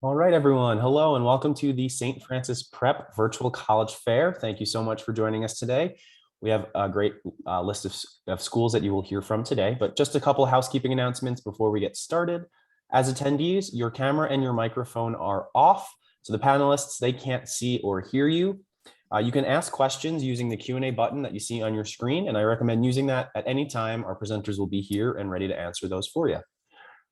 All right, everyone. Hello and welcome to the St. Francis Prep Virtual College Fair. Thank you so much for joining us today. We have a great list of schools that you will hear from today, but just a couple of housekeeping announcements before we get started. As attendees, your camera and your microphone are off, so the panelists, they can't see or hear you. You can ask questions using the Q&A button that you see on your screen, and I recommend using that at any time. Our presenters will be here and ready to answer those for you.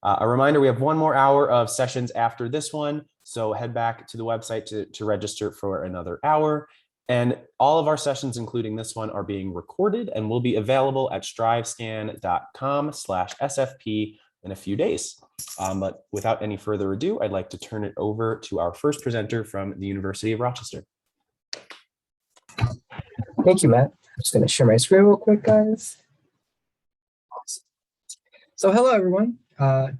A reminder, we have one more hour of sessions after this one, so head back to the website to register for another hour. And all of our sessions, including this one, are being recorded and will be available at strivescan.com/SFP in a few days. But without any further ado, I'd like to turn it over to our first presenter from the University of Rochester. Thank you, Matt. I'm just going to share my screen real quick, guys. Awesome. So hello, everyone.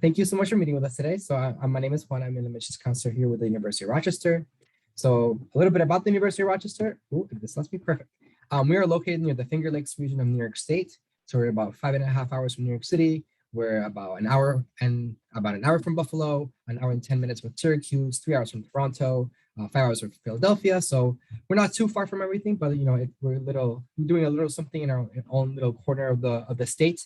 Thank you so much for meeting with us today. So my name is Juan. I'm an admissions counselor here with the University of Rochester. So a little bit about the University of Rochester. Ooh, this must be perfect. We are located near the Finger Lakes region of New York State. So we're about 5.5 hours from New York City. We're about an hour from Buffalo, an hour and 10 minutes from Syracuse, 3 hours from Toronto, 5 hours from Philadelphia. So we're not too far from everything, but we're doing a little something in our own little corner of the state.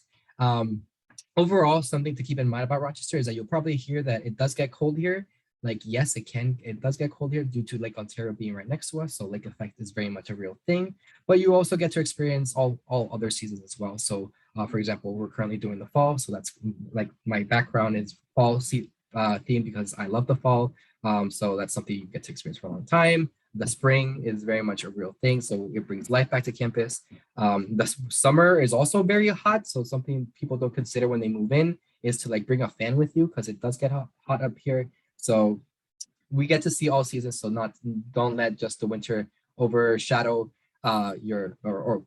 Overall, something to keep in mind about Rochester is that you'll probably hear that it does get cold here. Like, yes, it does get cold here due to Lake Ontario being right next to us. So lake effect is very much a real thing, but you also get to experience all other seasons as well. So for example, we're currently doing the fall. So that's like my background is fall theme because I love the fall. So that's something you get to experience for a long time. The spring is very much a real thing. So it brings life back to campus. The summer is also very hot. So something people don't consider when they move in is to like bring a fan with you because it does get hot up here. So we get to see all seasons. So don't let just the winter overshadow or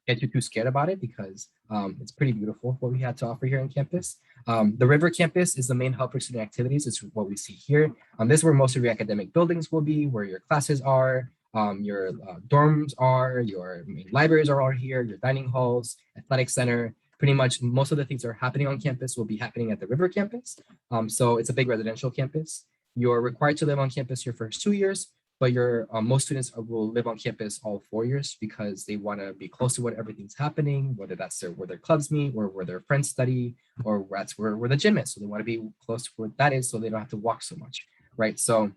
get you too scared about it because it's pretty beautiful what we had to offer here on campus. The River Campus is the main hub for student activities. It's what we see here. This is where most of your academic buildings will be, where your classes are, your dorms are, your main libraries are all here, your dining halls, athletic center. Pretty much most of the things that are happening on campus will be happening at the River Campus. So it's a big residential campus. You're required to live on campus your first 2 years, but most students will live on campus all 4 years because they want to be close to what everything's happening, whether that's where their clubs meet or where their friends study or that's where the gym is. So they want to be close to where that is so they don't have to walk so much, right? So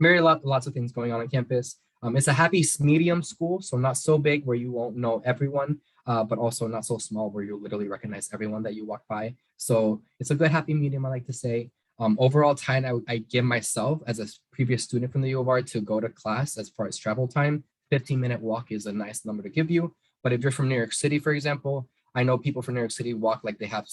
lots of things going on campus. It's a happy medium school, so not so big where you won't know everyone, but also not so small where you'll literally recognize everyone that you walk by. So it's a good happy medium, I like to say. Overall time I give myself as a previous student from the U of R to go to class as far as travel time, 15-minute walk is a nice number to give you. But if you're from New York City, for example, I know people from New York City walk like they have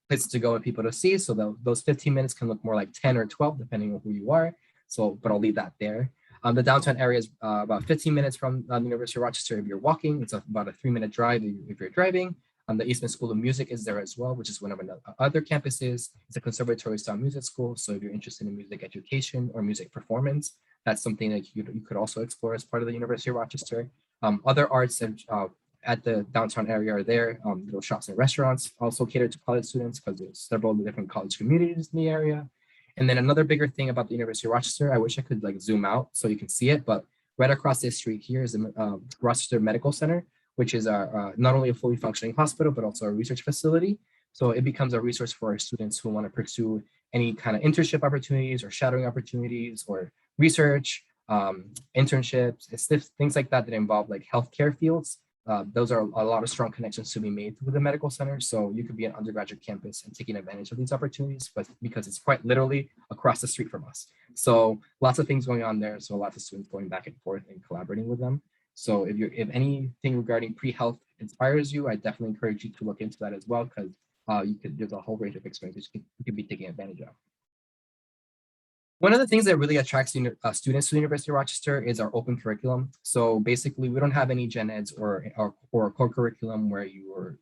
places to go and people to see. So those 15 minutes can look more like 10 or 12, depending on who you are. So, but I'll leave that there. The downtown area is about 15 minutes from the University of Rochester if you're walking. It's about a 3-minute drive if you're driving. The Eastman School of Music is there as well, which is one of our other campuses. It's a conservatory-style music school. So if you're interested in music education or music performance, that's something that you could also explore as part of the University of Rochester. Other arts at the downtown area are there. Little shops and restaurants also cater to college students because there's several different college communities in the area. And then another bigger thing about the University of Rochester, I wish I could like zoom out so you can see it, but right across this street here is the Rochester Medical Center, which is not only a fully functioning hospital, but also a research facility. So it becomes a resource for our students who want to pursue any kind of internship opportunities or shadowing opportunities or research, internships, things like that involve like healthcare fields. Those are a lot of strong connections to be made with the medical center. So you could be an undergraduate campus and taking advantage of these opportunities, but because it's quite literally across the street from us. So lots of things going on there. So lots of students going back and forth and collaborating with them. So if anything regarding pre-health inspires you, I definitely encourage you to look into that as well, because there's a whole range of experiences you could be taking advantage of. One of the things that really attracts students to the University of Rochester is our open curriculum. So basically, we don't have any gen eds or core curriculum where you're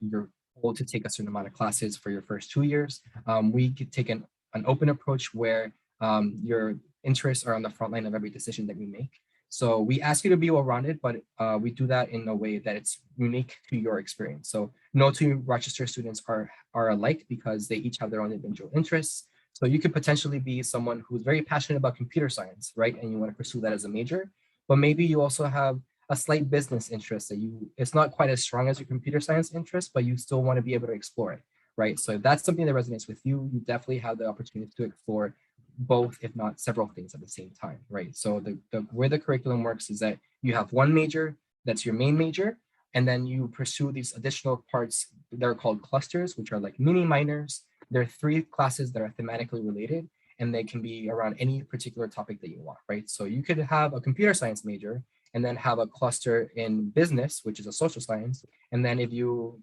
told to take a certain amount of classes for your first 2 years. We could take an open approach where your interests are on the front line of every decision that we make. So we ask you to be well-rounded, but we do that in a way that it's unique to your experience. So no two Rochester students are alike because they each have their own individual interests. So you could potentially be someone who's very passionate about computer science, right? And you want to pursue that as a major, but maybe you also have a slight business interest that it's not quite as strong as your computer science interest, but you still want to be able to explore it, right? So if that's something that resonates with you, you definitely have the opportunity to explore both, if not several things at the same time, right? So the way the curriculum works is that you have one major that's your main major, and then you pursue these additional parts that are called clusters, which are like mini minors. There are 3 classes that are thematically related, and they can be around any particular topic that you want, right? So you could have a computer science major and then have a cluster in business, which is a social science. And then if you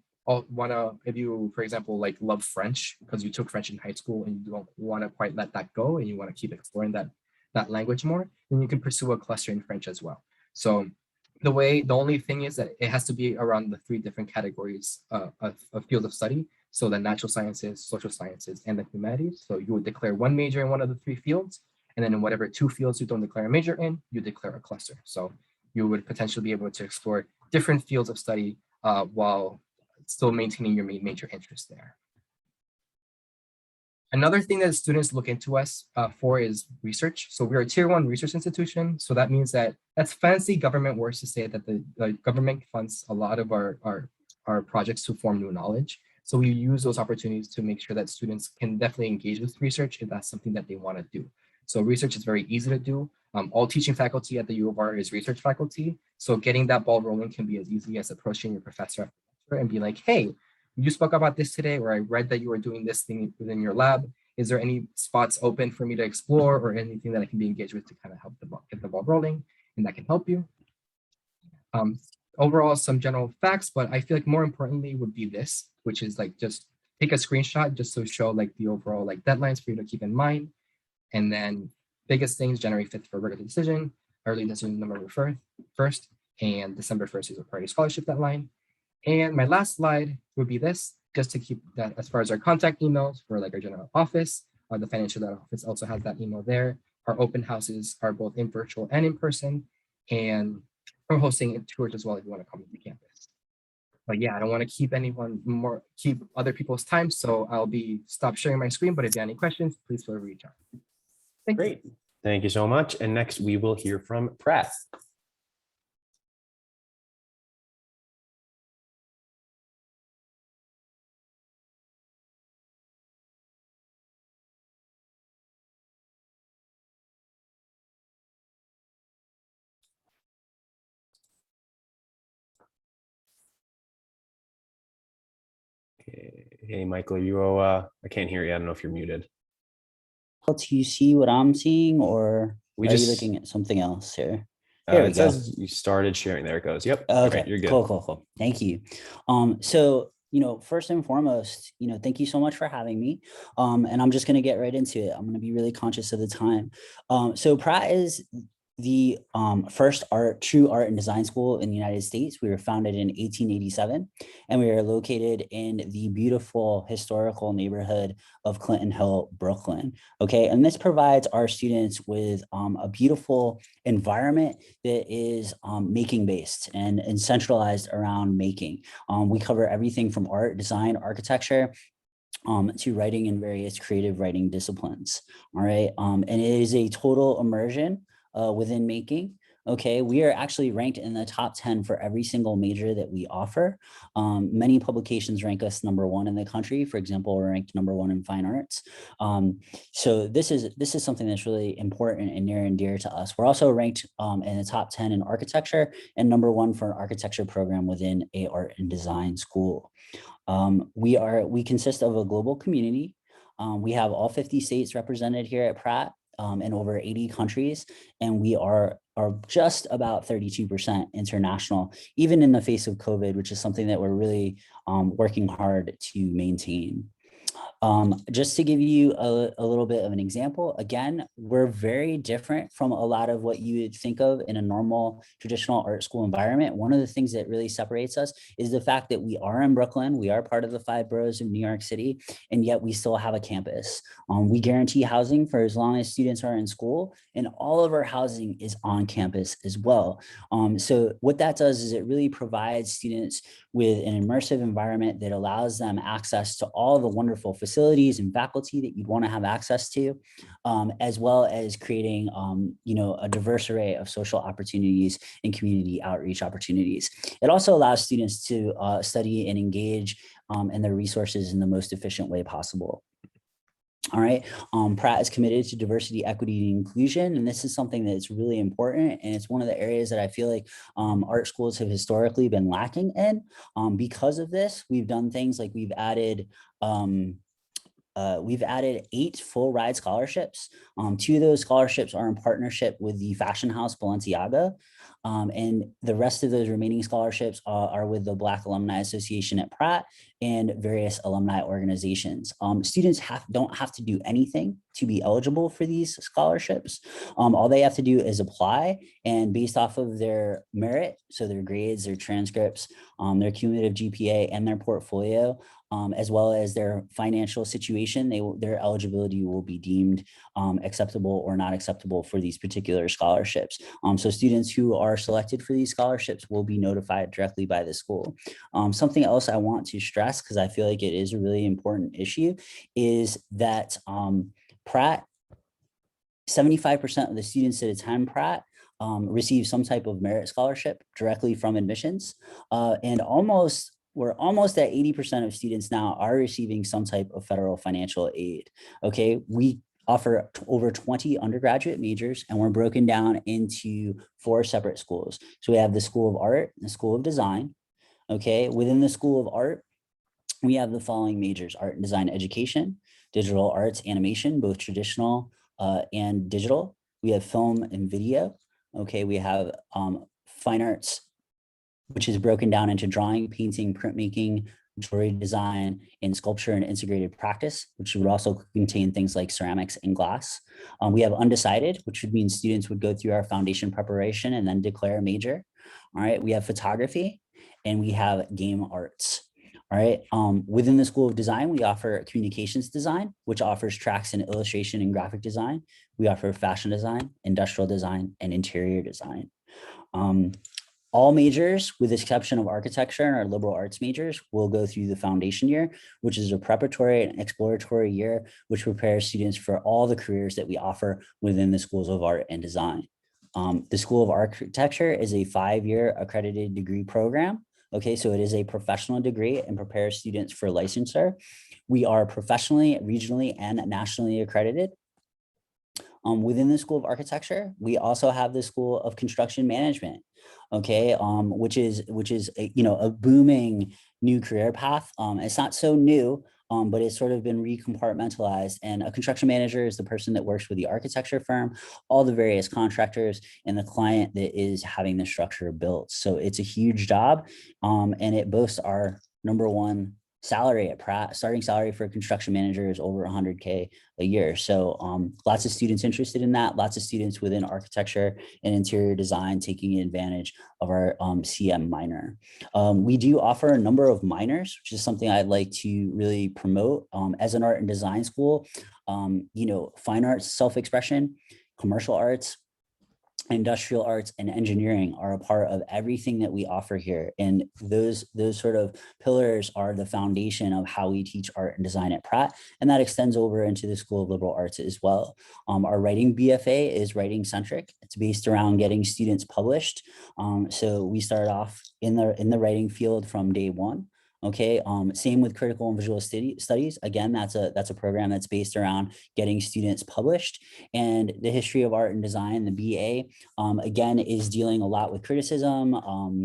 if you, for example, like love French because you took French in high school and you don't want to quite let that go and you want to keep exploring that language more, then you can pursue a cluster in French as well. So the only thing is that it has to be around the 3 different categories of field of study. So the natural sciences, social sciences, and the humanities. So you would declare one major in one of the 3 fields, and then in whatever 2 fields you don't declare a major in, you declare a cluster. So you would potentially be able to explore different fields of study while still maintaining your main major interest there. Another thing that students look into us for is research. So we're a tier 1 research institution. So that means that's fancy government words to say that the government funds a lot of our projects to form new knowledge. So we use those opportunities to make sure that students can definitely engage with research if that's something that they want to do. So research is very easy to do. All teaching faculty at the U of R is research faculty. So getting that ball rolling can be as easy as approaching your professor and be like, hey, you spoke about this today, or I read that you were doing this thing within your lab. Is there any spots open for me to explore or anything that I can be engaged with to kind of help get the ball rolling? And that can help you. Overall, some general facts, but I feel like more importantly would be this, which is like just take a screenshot just to show like the overall like deadlines for you to keep in mind. And then biggest things, January 5th for regular decision, early decision November 1st, and December 1st is a priority scholarship deadline. And my last slide would be this, just to keep that as far as our contact emails for like our general office. The financial office also has that email there. Our open houses are both in virtual and in person. And we're hosting tours as well if you want to come to the campus. But yeah, I don't want to keep other people's time. So I'll stop sharing my screen. But if you have any questions, please feel free to reach out. Great. Thank you so much. And next we will hear from Pratt. Hey, Michael, I can't hear you. I don't know if you're muted. Do you see what I'm seeing, or We are just you looking at something else here? There we it go. says you started sharing. There it goes. Yep. Okay, You're good. cool. Thank you. So, first and foremost, thank you so much for having me. And I'm just going to get right into it. I'm going to be really conscious of the time. So Pratt is the first true art and design school in the United States. We were founded in 1887, and we are located in the beautiful historical neighborhood of Clinton Hill, Brooklyn. Okay, and this provides our students with a beautiful environment that is making based and centralized around making. We cover everything from art, design, architecture, to writing in various creative writing disciplines. All right, and it is a total immersion within making. Okay, we are actually ranked in the top 10 for every single major that we offer. Many publications rank us #1 in the country. For example, we're ranked #1 in fine arts. So this is something that's really important and near and dear to us. We're also ranked in the top 10 in architecture and #1 for an architecture program within a art and design school. We consist of a global community. We have all 50 states represented here at Pratt. In over 80 countries, and we are just about 32% international, even in the face of COVID, which is something that we're really working hard to maintain. Just to give you a little bit of an example, again, we're very different from a lot of what you would think of in a normal traditional art school environment. One of the things that really separates us is the fact that we are in Brooklyn. We are part of the 5 boroughs of New York City, and yet we still have a campus. We guarantee housing for as long as students are in school, and all of our housing is on campus as well. So what that does is it really provides students with an immersive environment that allows them access to all the wonderful facilities facilities and faculty that you'd want to have access to, as well as creating, a diverse array of social opportunities and community outreach opportunities. It also allows students to study and engage in their resources in the most efficient way possible. All right. Pratt is committed to diversity, equity, and inclusion. And this is something that's really important. And it's one of the areas that I feel like art schools have historically been lacking in. Because of this, we've done things like we've added 8 full ride scholarships. 2 of those scholarships are in partnership with the fashion house Balenciaga. And the rest of those remaining scholarships are with the Black Alumni Association at Pratt and various alumni organizations. Students don't have to do anything to be eligible for these scholarships. All they have to do is apply, and based off of their merit, so their grades, their transcripts, their cumulative GPA, and their portfolio, as well as their financial situation, their eligibility will be deemed acceptable or not acceptable for these particular scholarships. So students who are selected for these scholarships will be notified directly by the school. Something else I want to stress, because I feel like it is a really important issue, is that Pratt, 75% of the students that attend Pratt receive some type of merit scholarship directly from admissions, and we're almost at 80% of students now are receiving some type of federal financial aid. Okay, we offer over 20 undergraduate majors, and we're broken down into 4 separate schools. So we have the School of Art and the School of Design. Okay, within the School of Art, we have the following majors: art and design education, digital arts, animation, both traditional and digital. We have film and video. Okay, we have fine arts, which is broken down into drawing, painting, printmaking, jewelry design, and sculpture and integrated practice, which would also contain things like ceramics and glass. We have undecided, which would mean students would go through our foundation preparation and then declare a major. All right, we have photography, and we have game arts. All right, within the School of Design, we offer communications design, which offers tracks in illustration and graphic design. We offer fashion design, industrial design, and interior design. All majors, with the exception of architecture and our liberal arts majors, will go through the foundation year, which is a preparatory and exploratory year, which prepares students for all the careers that we offer within the schools of art and design. The School of Architecture is a 5-year accredited degree program. Okay, so it is a professional degree and prepares students for licensure. We are professionally, regionally, and nationally accredited. Within the School of Architecture, we also have the School of Construction Management, okay, which is a booming new career path. It's not so new, but it's sort of been recompartmentalized. And a construction manager is the person that works with the architecture firm, all the various contractors, and the client that is having the structure built. So it's a huge job, and it boasts our #1 salary at Pratt. Starting salary for a construction manager is over $100K a year. So lots of students interested in that, lots of students within architecture and interior design taking advantage of our CM minor. We do offer a number of minors, which is something I'd like to really promote. As an art and design school, fine arts, self-expression, commercial arts, industrial arts, and engineering are a part of everything that we offer here. And those sort of pillars are the foundation of how we teach art and design at Pratt. And that extends over into the School of Liberal Arts as well. Our writing BFA is writing centric. It's based around getting students published. So we start off in the writing field from day one. Okay, same with critical and visual studies. Again, that's a program that's based around getting students published. And the history of art and design, the BA, again, is dealing a lot with criticism,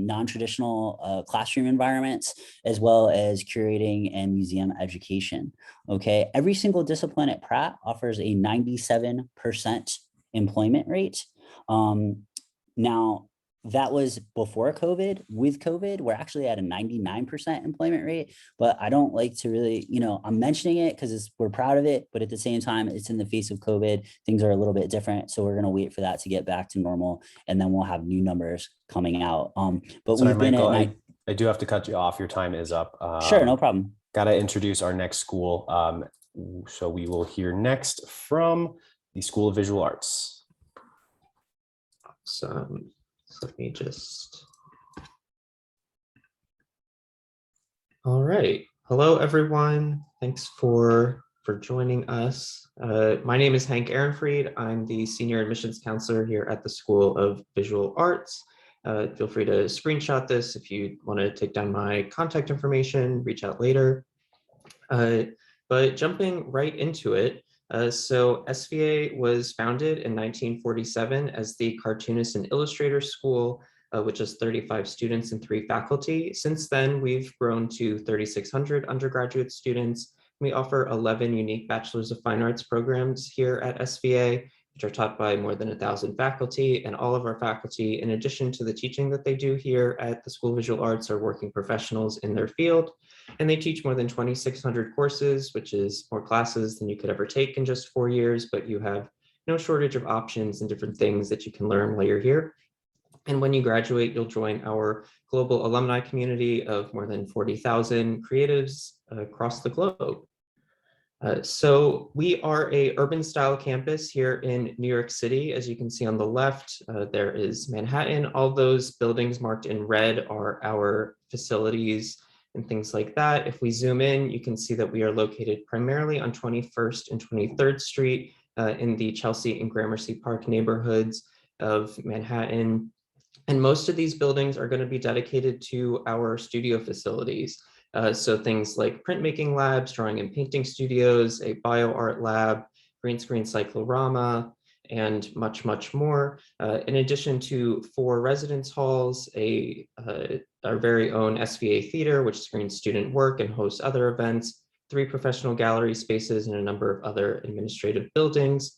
non-traditional classroom environments, as well as curating and museum education. Okay, every single discipline at Pratt offers a 97% employment rate. Now, that was before COVID. With COVID, we're actually at a 99% employment rate, but I don't like to really, I'm mentioning it because we're proud of it, but at the same time, it's in the face of COVID. Things are a little bit different. So we're going to wait for that to get back to normal, and then we'll have new numbers coming out. But Sorry, we've been Michael, at I do have to cut you off. Your time is up. Sure, no problem. Got to introduce our next school. So we will hear next from the School of Visual Arts. Awesome. Let me just. All right. Hello, everyone. Thanks for joining us. My name is Hank Ehrenfried. I'm the Senior Admissions Counselor here at the School of Visual Arts. Feel free to screenshot this if you want to take down my contact information, reach out later. But jumping right into it, so SVA was founded in 1947 as the Cartoonist and Illustrator School, which has 35 students and 3 faculty. Since then, we've grown to 3,600 undergraduate students. We offer 11 unique Bachelor's of Fine Arts programs here at SVA, which are taught by more than 1,000 faculty, and all of our faculty, in addition to the teaching that they do here at the School of Visual Arts, are working professionals in their field. And they teach more than 2,600 courses, which is more classes than you could ever take in just 4 years, but you have no shortage of options and different things that you can learn while you're here. And when you graduate, you'll join our global alumni community of more than 40,000 creatives across the globe. So we are a urban style campus here in New York City. As you can see on the left, there is Manhattan. All those buildings marked in red are our facilities and things like that. If we zoom in, you can see that we are located primarily on 21st and 23rd Street in the Chelsea and Gramercy Park neighborhoods of Manhattan. And most of these buildings are going to be dedicated to our studio facilities. So things like printmaking labs, drawing and painting studios, a bio art lab, green screen cyclorama, and much, much more. In addition to 4 residence halls, our very own SVA theater, which screens student work and hosts other events, 3 professional gallery spaces, and a number of other administrative buildings.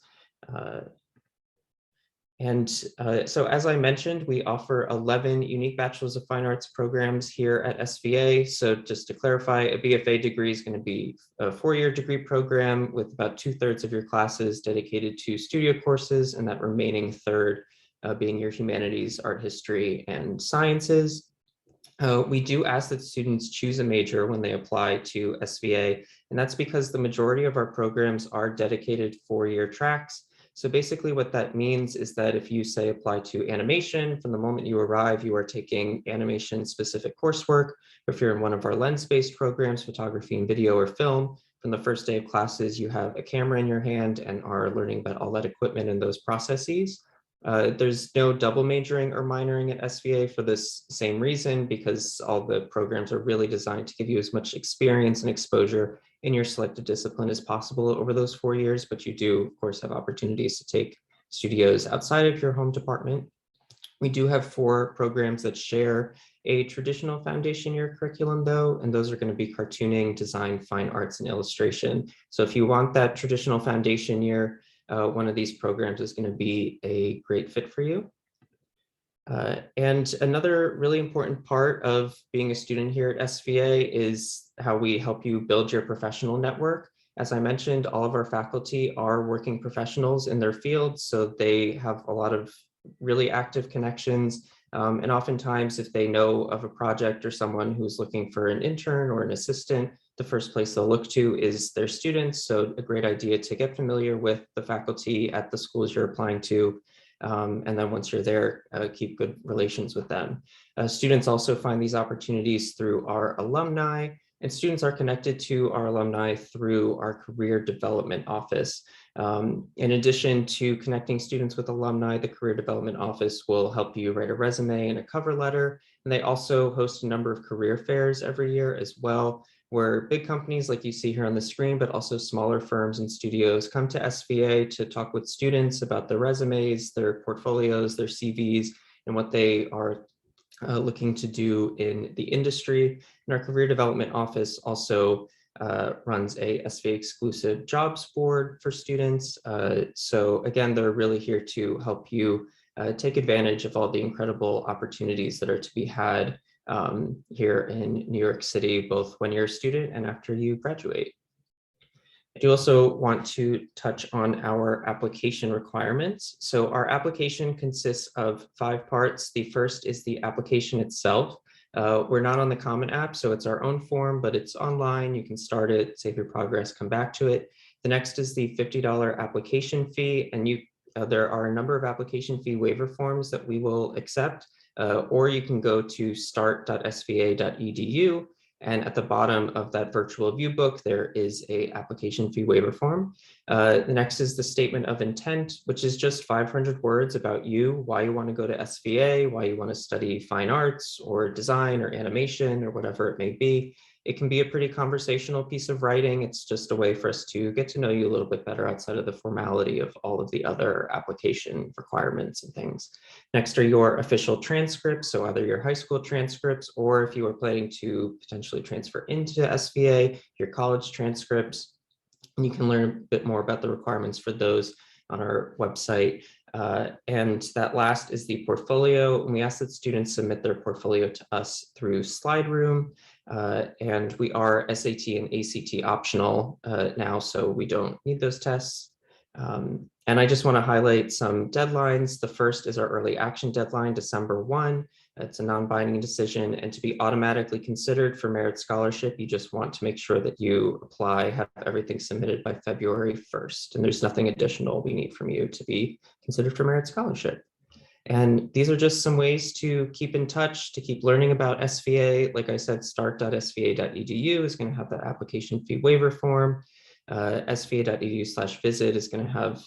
So as I mentioned, we offer 11 unique Bachelor's of Fine Arts programs here at SVA. So just to clarify, a BFA degree is going to be a 4-year degree program with about 2/3 of your classes dedicated to studio courses, and that remaining third being your humanities, art history, and sciences. We do ask that students choose a major when they apply to SVA, and that's because the majority of our programs are dedicated 4-year tracks. So basically what that means is that if you say apply to animation, from the moment you arrive, you are taking animation specific coursework. If you're in one of our lens-based programs, photography and video or film, from the first day of classes, you have a camera in your hand and are learning about all that equipment and those processes. There's no double majoring or minoring at SVA for this same reason, because all the programs are really designed to give you as much experience and exposure in your selected discipline as possible over those 4 years, but you do, of course, have opportunities to take studios outside of your home department. We do have 4 programs that share a traditional foundation year curriculum, though, and those are going to be cartooning, design, fine arts, and illustration. So if you want that traditional foundation year, one of these programs is going to be a great fit for you. And another really important part of being a student here at SVA is how we help you build your professional network. As I mentioned, all of our faculty are working professionals in their fields, so they have a lot of really active connections. And oftentimes, if they know of a project or someone who's looking for an intern or an assistant, the first place they'll look to is their students. So a great idea to get familiar with the faculty at the schools you're applying to. And then once you're there, keep good relations with them. Students also find these opportunities through our alumni, and students are connected to our alumni through our career development office. In addition to connecting students with alumni, the career development office will help you write a resume and a cover letter. And they also host a number of career fairs every year as well, where big companies like you see here on the screen, but also smaller firms and studios come to SVA to talk with students about their resumes, their portfolios, their CVs, and what they are looking to do in the industry. And our career development office also runs a SVA exclusive jobs board for students. So again, they're really here to help you take advantage of all the incredible opportunities that are to be had here in New York City, both when you're a student and after you graduate. I do also want to touch on our application requirements. So our application consists of 5 parts. The first is the application itself. We're not on the Common App, so it's our own form, but it's online. You can start it, save your progress, come back to it. The next is the $50 application fee, and there are a number of application fee waiver forms that we will accept, or you can go to start.sva.edu And at the bottom of that virtual view book, there is a application fee waiver form. The next is the statement of intent, which is just 500 words about you, why you want to go to SVA, why you want to study fine arts or design or animation or whatever it may be. It can be a pretty conversational piece of writing. It's just a way for us to get to know you a little bit better outside of the formality of all of the other application requirements and things. Next are your official transcripts, so either your high school transcripts, or if you are planning to potentially transfer into SVA, your college transcripts. And you can learn a bit more about the requirements for those on our website. And that last is the portfolio. And we ask that students submit their portfolio to us through SlideRoom. And we are SAT and ACT optional now, so we don't need those tests. And I just want to highlight some deadlines. The first is our early action deadline, December 1. It's a non-binding decision, and to be automatically considered for merit scholarship, you just want to make sure that you apply, have everything submitted by February 1st. And there's nothing additional we need from you to be considered for merit scholarship. And these are just some ways to keep in touch, to keep learning about SVA. Like I said, start.sva.edu is going to have that application fee waiver form. sva.edu/visit is going to have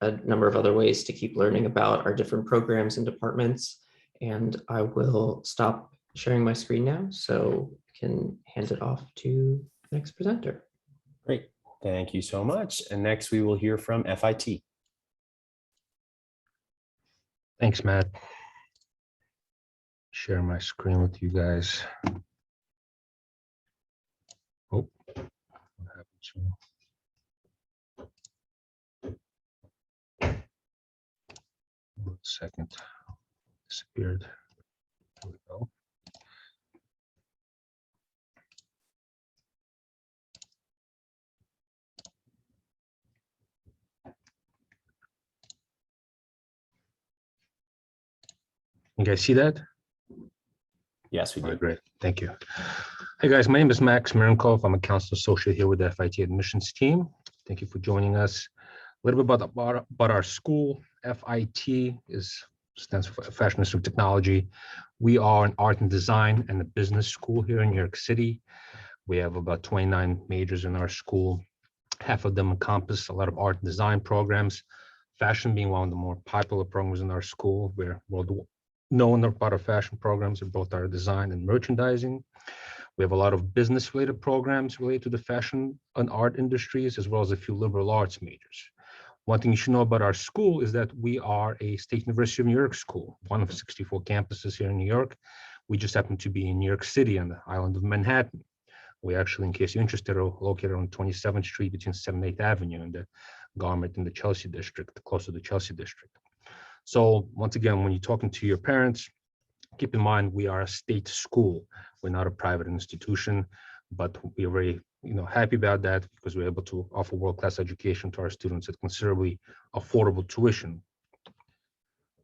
a number of other ways to keep learning about our different programs and departments. And I will stop sharing my screen now so I can hand it off to the next presenter. Great. Thank you so much. And next we will hear from FIT. Thanks, Matt. Share my screen with you guys. Oh, what happened to 1 second. Disappeared. There we go. You guys see that? Yes, we All right, do. great. Thank you. Hey guys, my name is Max Mirenkov. I'm a counselor associate here with the FIT admissions team. Thank you for joining us. A little bit about our school. FIT stands for Fashion Institute of Technology. We are an art and design and a business school here in New York City. We have about 29 majors in our school. Half of them encompass a lot of art and design programs. Fashion being one of the more popular programs in our school. We're world known about our fashion programs in both our design and merchandising. We have a lot of business related programs related to the fashion and art industries, as well as a few liberal arts majors. One thing you should know about our school is that we are a State University of New York school, one of 64 campuses here in New York. We just happen to be in New York City on the island of Manhattan. We actually, in case you're interested, are located on 27th Street between 7th and 8th Avenue in the Garment and the Chelsea district, close to the Chelsea district. So once again, when you're talking to your parents, keep in mind we are a state school. We're not a private institution, but we're very happy about that because we're able to offer world-class education to our students at considerably affordable tuition.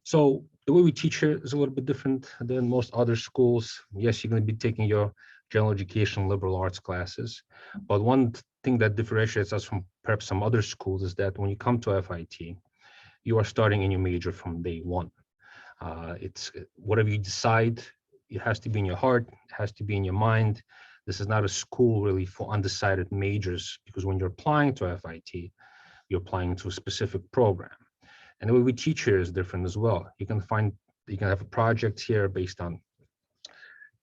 So the way we teach here is a little bit different than most other schools. Yes, you're going to be taking your general education, liberal arts classes, but one thing that differentiates us from perhaps some other schools is that when you come to FIT, you are starting in your major from day one. It's whatever you decide, it has to be in your heart, it has to be in your mind. This is not a school really for undecided majors, because when you're applying to FIT, you're applying to a specific program. And the way we teach here is different as well. You can have a project here based on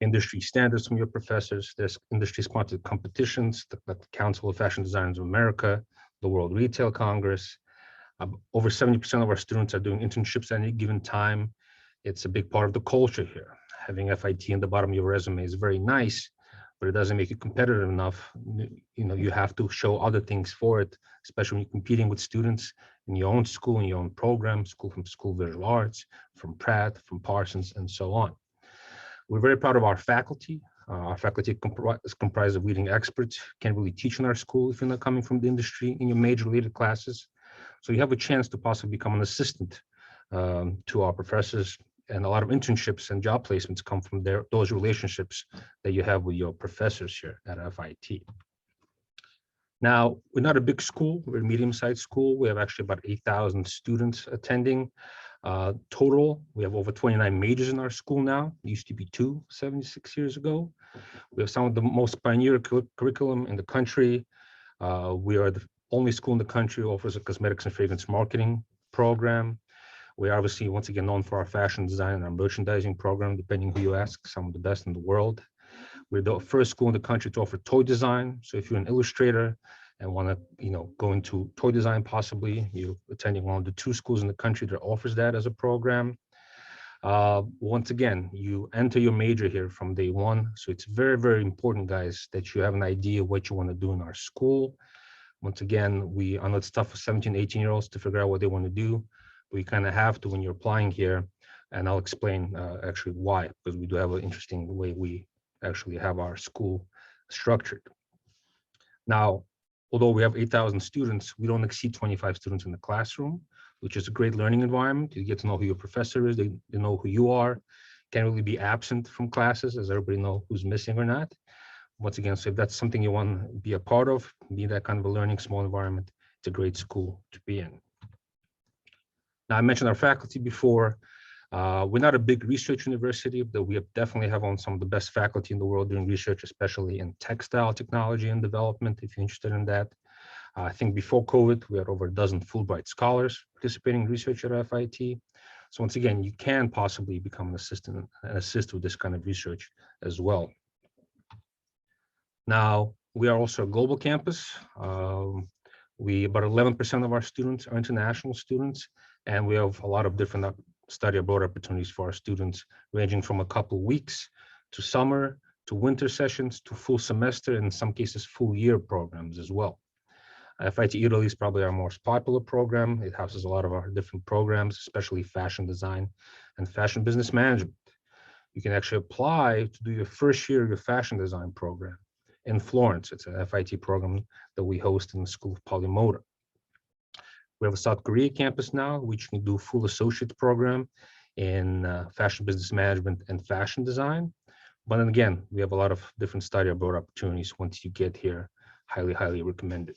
industry standards from your professors. There's industry-sponsored competitions, the Council of Fashion Designers of America, the World Retail Congress. Over 70% of our students are doing internships at any given time. It's a big part of the culture here. Having FIT in the bottom of your resume is very nice, but it doesn't make you competitive enough. You have to show other things for it, especially when you're competing with students in your own school, in your own program, School of Visual Arts, from Pratt, from Parsons, and so on. We're very proud of our faculty. Our faculty is comprised of leading experts. Can't really teach in our school if you're not coming from the industry in your major related classes. So you have a chance to possibly become an assistant to our professors, and a lot of internships and job placements come from those relationships that you have with your professors here at FIT. Now, we're not a big school, we're a medium-sized school. We have actually about 8,000 students attending. Total, we have over 29 majors in our school now. It used to be 76 years ago. We have some of the most pioneer curriculum in the country. We are the only school in the country who offers a cosmetics and fragrance marketing program. We are obviously, once again, known for our fashion design and our merchandising program, depending who you ask, some of the best in the world. We're the first school in the country to offer toy design. So if you're an illustrator and want to, go into toy design, possibly you're attending one of the 2 schools in the country that offers that as a program. Once again, you enter your major here from day 1. So it's very, very important, guys, that you have an idea what you want to do in our school. Once again, I know it's tough for 17, 18-year-olds to figure out what they want to do, but you kind of have to when you're applying here. And I'll explain actually why, because we do have an interesting way we actually have our school structured. Now, although we have 8,000 students, we don't exceed 25 students in the classroom, which is a great learning environment. You get to know who your professor is, they know who you are, can't really be absent from classes, as everybody know who's missing or not. Once again, so if that's something you want to be a part of, be that kind of a learning small environment, it's a great school to be in. Now, I mentioned our faculty before. We're not a big research university, but we definitely have on some of the best faculty in the world doing research, especially in textile technology and development, if you're interested in that. I think before COVID, we had over a dozen Fulbright scholars participating in research at FIT. So once again, you can possibly become an assistant and assist with this kind of research as well. Now, we are also a global campus. About 11% of our students are international students, and we have a lot of different study abroad opportunities for our students, ranging from a couple of weeks to summer, to winter sessions, to full semester, and in some cases, full year programs as well. FIT Italy is probably our most popular program. It houses a lot of our different programs, especially fashion design and fashion business management. You can actually apply to do your first year of your fashion design program in Florence. It's a FIT program that we host in the School of Polymotor. We have a South Korea campus now, which can do full associate program in fashion business management and fashion design. But then again, we have a lot of different study abroad opportunities once you get here. Highly, highly recommended.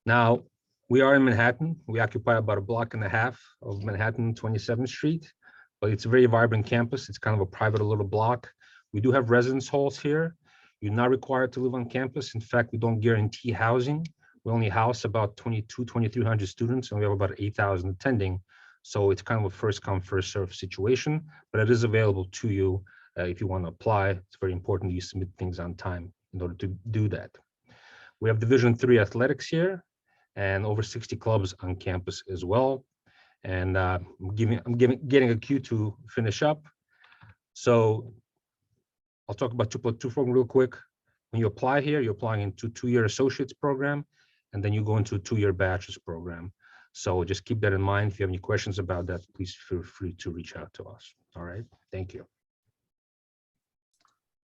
Now, we are in Manhattan. We occupy about a block and a half of Manhattan, 27th Street, but it's a very vibrant campus. It's kind of a private little block. We do have residence halls here. You're not required to live on campus. In fact, we don't guarantee housing. We only house about 2,300 students, and we have about 8,000 attending. So it's kind of a first come, first serve situation, but it is available to you if you want to apply. It's very important that you submit things on time in order to do that. We have Division III athletics here and over 60 clubs on campus as well. And I'm getting a cue to finish up. So I'll talk about 2+2 program real quick. When you apply here, you're applying into 2-year associates program, and then you go into a 2-year bachelor's program. So just keep that in mind. If you have any questions about that, please feel free to reach out to us. All right, thank you.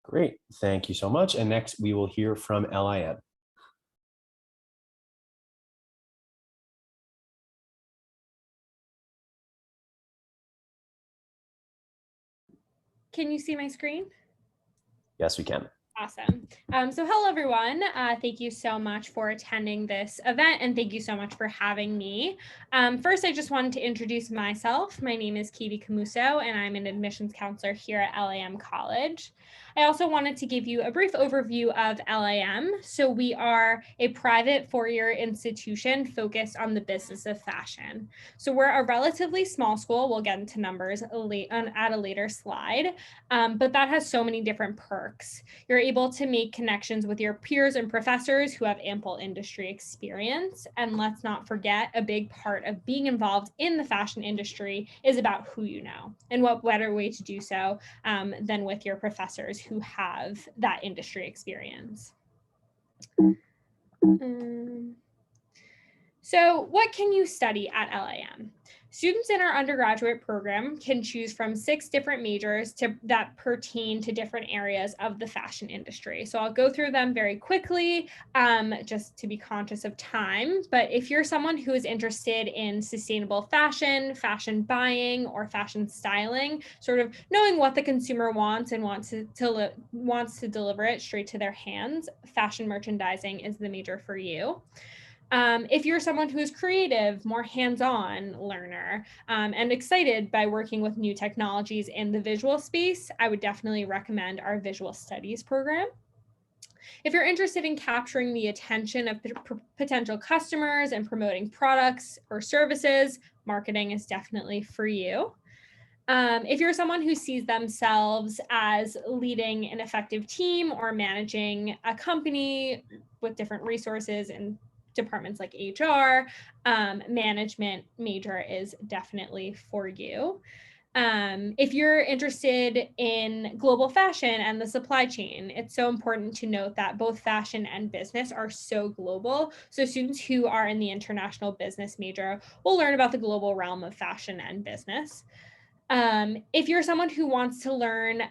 Great, thank you so much. And next we will hear from LIM. Can you see my screen? Yes, we can. Awesome. So hello, everyone. Thank you so much for attending this event, and thank you so much for having me. First, I just wanted to introduce myself. My name is Kiwi Camuso, and I'm an admissions counselor here at LIM College. I also wanted to give you a brief overview of LIM. So we are a private 4-year institution focused on the business of fashion. So we're a relatively small school. We'll get into numbers at a later slide, but that has so many different perks. You're able to make connections with your peers and professors who have ample industry experience. And let's not forget, a big part of being involved in the fashion industry is about who you know. And what better way to do so than with your professors who have that industry experience. So what can you study at LIM? Students in our undergraduate program can choose from 6 different majors that pertain to different areas of the fashion industry. So I'll go through them very quickly, just to be conscious of time. But if you're someone who is interested in sustainable fashion, fashion buying, or fashion styling, sort of knowing what the consumer wants and wants to deliver it straight to their hands, fashion merchandising is the major for you. If you're someone who is creative, more hands-on learner, and excited by working with new technologies in the visual space, I would definitely recommend our visual studies program. If you're interested in capturing the attention of potential customers and promoting products or services, marketing is definitely for you. If you're someone who sees themselves as leading an effective team or managing a company with different resources and departments like HR, management major is definitely for you. If you're interested in global fashion and the supply chain, it's so important to note that both fashion and business are so global. So students who are in the international business major will learn about the global realm of fashion and business. If you're someone who wants to learn,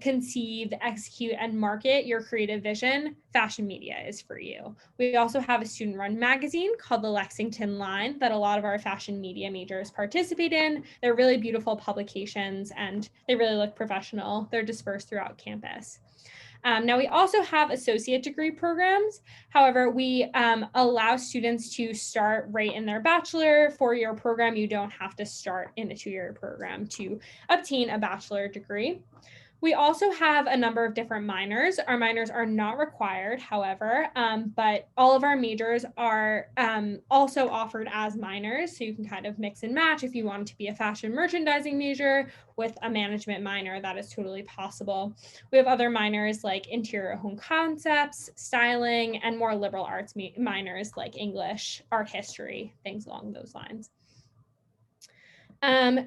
conceive, execute, and market your creative vision, fashion media is for you. We also have a student-run magazine called the Lexington Line that a lot of our fashion media majors participate in. They're really beautiful publications and they really look professional. They're dispersed throughout campus. Now, we also have associate degree programs. However, we allow students to start right in their bachelor four-year program. You don't have to start in a two-year program to obtain a bachelor degree. We also have a number of different minors. Our minors are not required, however, but all of our majors are also offered as minors. So you can kind of mix and match if you want to be a fashion merchandising major with a management minor, that is totally possible. We have other minors like interior home concepts, styling, and more liberal arts minors like English, art history, things along those lines.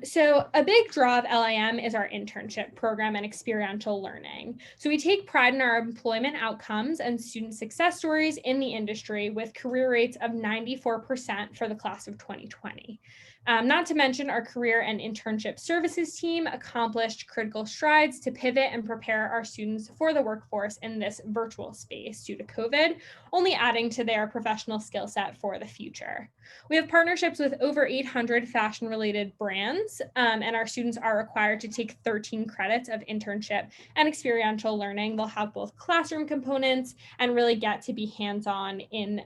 So a big draw of LIM is our internship program and experiential learning. So we take pride in our employment outcomes and student success stories in the industry with career rates of 94% for the class of 2020. Not to mention our career and internship services team accomplished critical strides to pivot and prepare our students for the workforce in this virtual space due to COVID, only adding to their professional skill set for the future. We have partnerships with over 800 fashion-related brands, and our students are required to take 13 credits of internship and experiential learning. They'll have both classroom components and really get to be hands-on in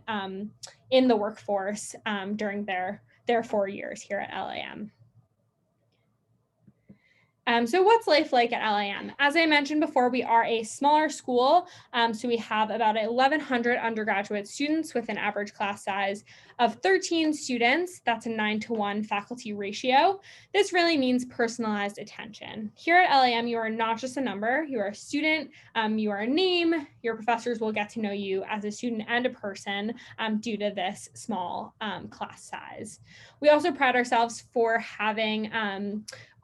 the workforce during their 4 years here at LIM. So what's life like at LIM? As I mentioned before, we are a smaller school, so we have about 1,100 undergraduate students with an average class size of 13 students. That's a 9-to-1 faculty ratio. This really means personalized attention. Here at LIM, you are not just a number, you are a student, you are a name. Your professors will get to know you as a student and a person due to this small class size. We also pride ourselves for having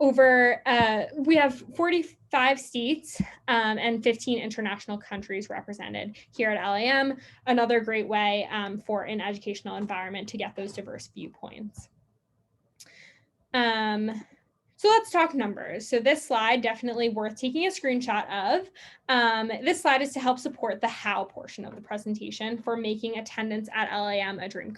we have 45 states and 15 international countries represented here at LIM, another great way for an educational environment to get those diverse viewpoints. So let's talk numbers. So this slide definitely worth taking a screenshot of. This slide is to help support the how portion of the presentation for making attendance at LIM a dream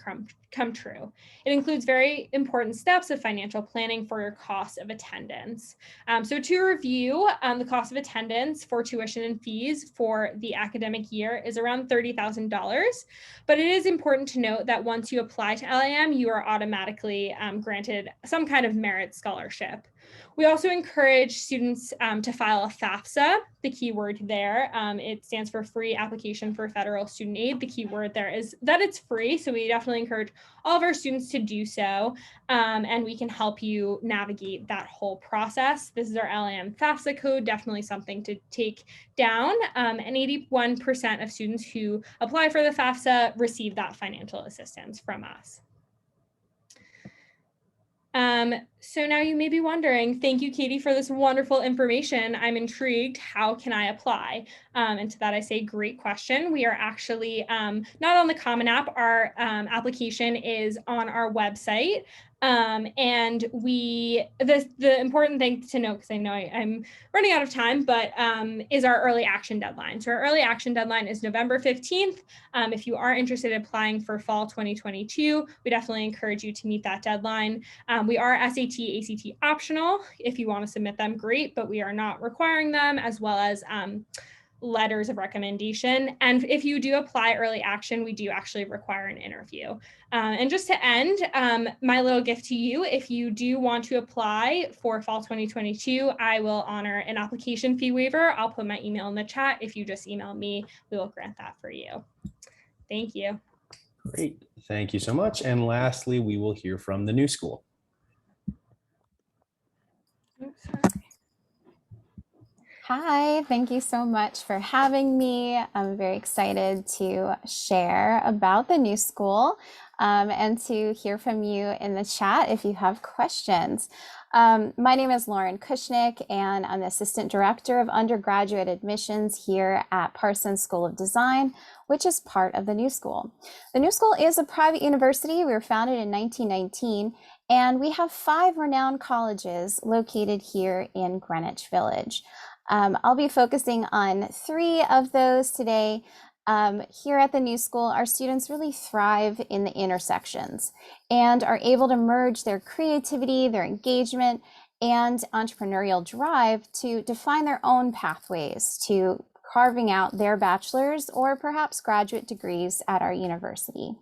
come true. It includes very important steps of financial planning for your cost of attendance. So to review, the cost of attendance for tuition and fees for the academic year is around $30,000, but it is important to note that once you apply to LIM, you are automatically granted some kind of merit scholarship. We also encourage students to file a FAFSA, the key word there. It stands for Free Application for Federal Student Aid. The key word there is that it's free, so we definitely encourage all of our students to do so, and we can help you navigate that whole process. This is our LIM FAFSA code, definitely something to take down, and 81% of students who apply for the FAFSA receive that financial assistance from us. So now you may be wondering, thank you, Katie, for this wonderful information. I'm intrigued. How can I apply? And to that, I say, great question. We are actually not on the Common App. Our application is on our website. And the important thing to note, because I know I'm running out of time, but is our early action deadline. So our early action deadline is November 15th. If you are interested in applying for fall 2022, we definitely encourage you to meet that deadline. We are SAT, ACT optional. If you want to submit them, great, but we are not requiring them, as well as letters of recommendation. And if you do apply early action, we do actually require an interview. And just to end, my little gift to you, if you do want to apply for fall 2022, I will honor an application fee waiver. I'll put my email in the chat. If you just email me, we will grant that for you. Thank you. Great. Thank you so much. And lastly, we will hear from the new school. Hi, thank you so much for having me. I'm very excited to share about the new school and to hear from you in the chat if you have questions. My name is Lauren Kushnick, and I'm the Assistant Director of Undergraduate Admissions here at Parsons School of Design, which is part of the new school. The new school is a private university. We were founded in 1919, and we have 5 renowned colleges located here in Greenwich Village. I'll be focusing on 3 of those today. Here at the new school, our students really thrive in the intersections and are able to merge their creativity, their engagement, and entrepreneurial drive to define their own pathways to carving out their bachelor's or perhaps graduate degrees at our university.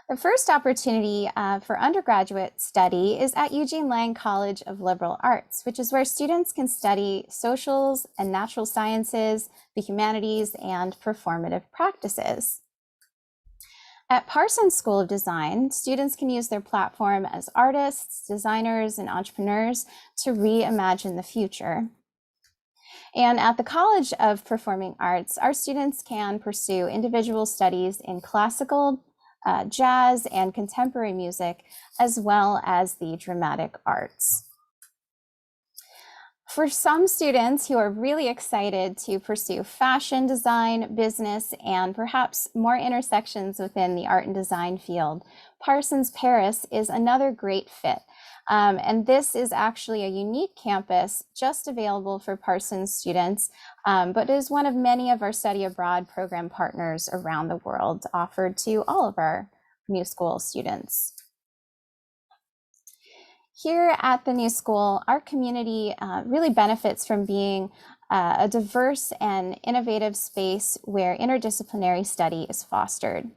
The first opportunity for undergraduate study is at Eugene Lang College of Liberal Arts, which is where students can study socials and natural sciences, the humanities, and performative practices. At Parsons School of Design, students can use their platform as artists, designers, and entrepreneurs to reimagine the future. And at the College of Performing Arts, our students can pursue individual studies in classical, jazz, and contemporary music, as well as the dramatic arts. For some students who are really excited to pursue fashion design, business, and perhaps more intersections within the art and design field, Parsons Paris is another great fit. And this is actually a unique campus just available for Parsons students, but is one of many of our study abroad program partners around the world offered to all of our new school students. Here at the new school, our community really benefits from being a diverse and innovative space where interdisciplinary study is fostered.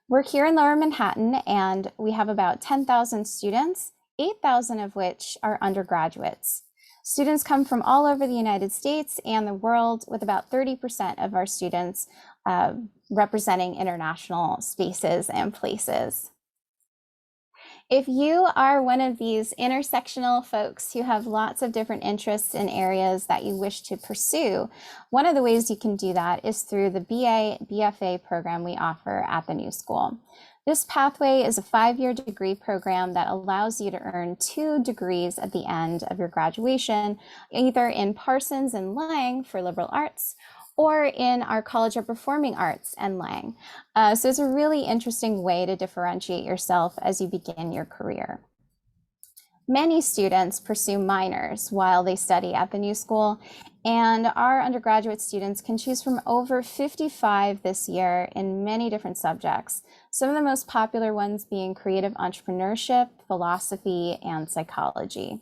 We're here in Lower Manhattan, and we have about 10,000 students, 8,000 of which are undergraduates. Students come from all over the United States and the world, with about 30% of our students representing international spaces and places. If you are one of these intersectional folks who have lots of different interests in areas that you wish to pursue, one of the ways you can do that is through the BA/BFA program we offer at the new school. This pathway is a 5-year degree program that allows you to earn 2 degrees at the end of your graduation, either in Parsons and Lang for liberal arts, or in our College of Performing Arts and Lang. So it's a really interesting way to differentiate yourself as you begin your career. Many students pursue minors while they study at the new school, and our undergraduate students can choose from over 55 this year in many different subjects. Some of the most popular ones being creative entrepreneurship, philosophy, and psychology.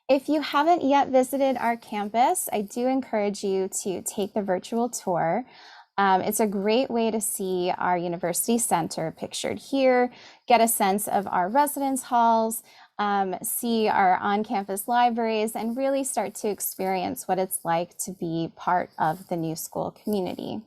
If you haven't yet visited our campus, I do encourage you to take the virtual tour. It's a great way to see our university center pictured here, get a sense of our residence halls, see our on-campus libraries, and really start to experience what it's like to be part of the new school community.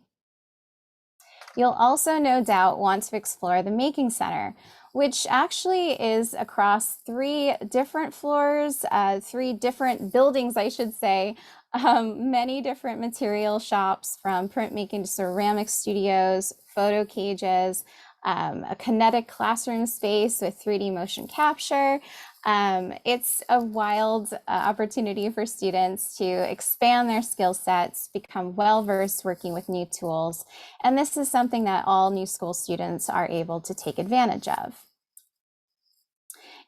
You'll also no doubt want to explore the Making Center, which actually is across 3 different floors, 3 different buildings, I should say, many different material shops, from printmaking to ceramic studios, photo cages, a kinetic classroom space with 3D motion capture. It's a wild opportunity for students to expand their skill sets, become well-versed working with new tools. And this is something that all new school students are able to take advantage of.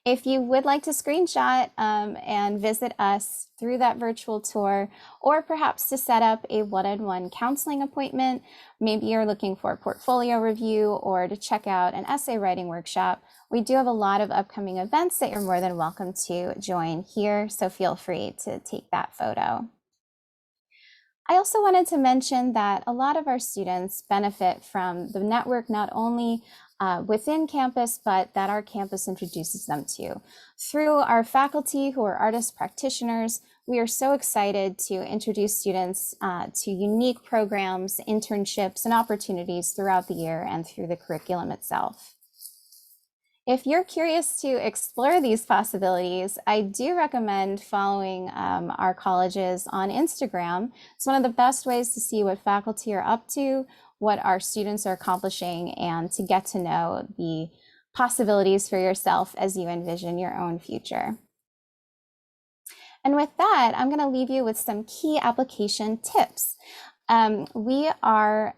If you would like to screenshot and visit us through that virtual tour, or perhaps to set up a one-on-one counseling appointment, maybe you're looking for a portfolio review or to check out an essay writing workshop, we do have a lot of upcoming events that you're more than welcome to join here, so feel free to take that photo. I also wanted to mention that a lot of our students benefit from the network not only within campus, but that our campus introduces them to. Through our faculty who are artist practitioners, we are so excited to introduce students to unique programs, internships, and opportunities throughout the year and through the curriculum itself. If you're curious to explore these possibilities, I do recommend following our colleges on Instagram. It's one of the best ways to see what faculty are up to, what our students are accomplishing, and to get to know the possibilities for yourself as you envision your own future. And with that, I'm going to leave you with some key application tips. We are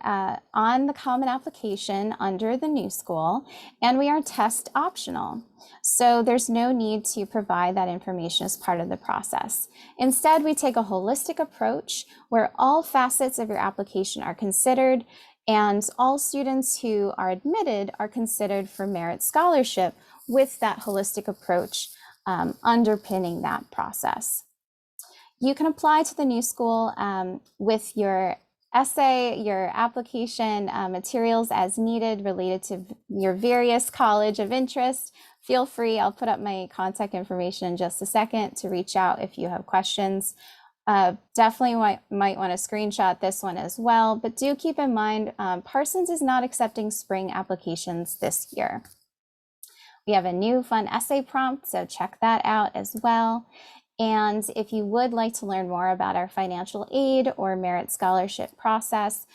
on the Common Application under the New School, and we are test optional. So there's no need to provide that information as part of the process. Instead, we take a holistic approach where all facets of your application are considered, and all students who are admitted are considered for merit scholarship with that holistic approach underpinning that process. You can apply to the New School with your essay, your application materials as needed related to your various college of interest. Feel free, I'll put up my contact information in just a second to reach out if you have questions. Definitely might want to screenshot this one as well, but do keep in mind Parsons is not accepting spring applications this year. We have a new fun essay prompt, so check that out as well. And if you would like to learn more about our financial aid or merit scholarship process,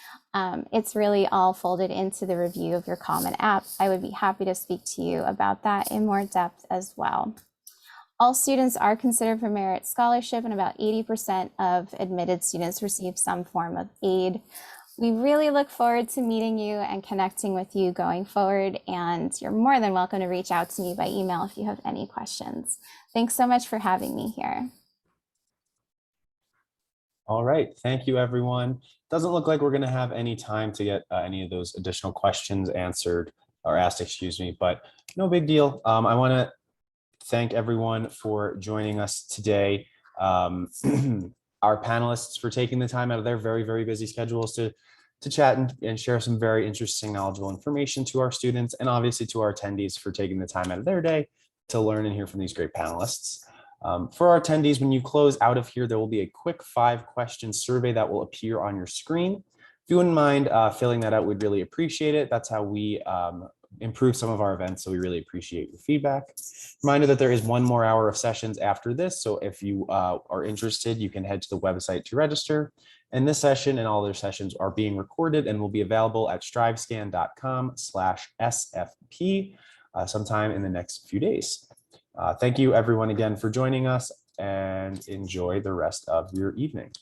it's really all folded into the review of your Common App. I would be happy to speak to you about that in more depth as well. All students are considered for merit scholarship, and about 80% of admitted students receive some form of aid. We really look forward to meeting you and connecting with you going forward, and you're more than welcome to reach out to me by email if you have any questions. Thanks so much for having me here. All right, thank you, everyone. Doesn't look like we're going to have any time to get any of those additional questions answered or asked, excuse me, but no big deal. I want to thank everyone for joining us today. Our panelists for taking the time out of their very, very busy schedules to chat and share some very interesting, knowledgeable information to our students, and obviously to our attendees for taking the time out of their day to learn and hear from these great panelists. For our attendees, when you close out of here, there will be a quick 5-question survey that will appear on your screen. If you wouldn't mind filling that out, we'd really appreciate it. That's how we improve some of our events, so we really appreciate your feedback. Reminder that there is 1 more hour of sessions after this, so if you are interested, you can head to the website to register. And this session and all other sessions are being recorded and will be available at strivescan.com/SFP sometime in the next few days. Thank you everyone again for joining us, and enjoy the rest of your evening.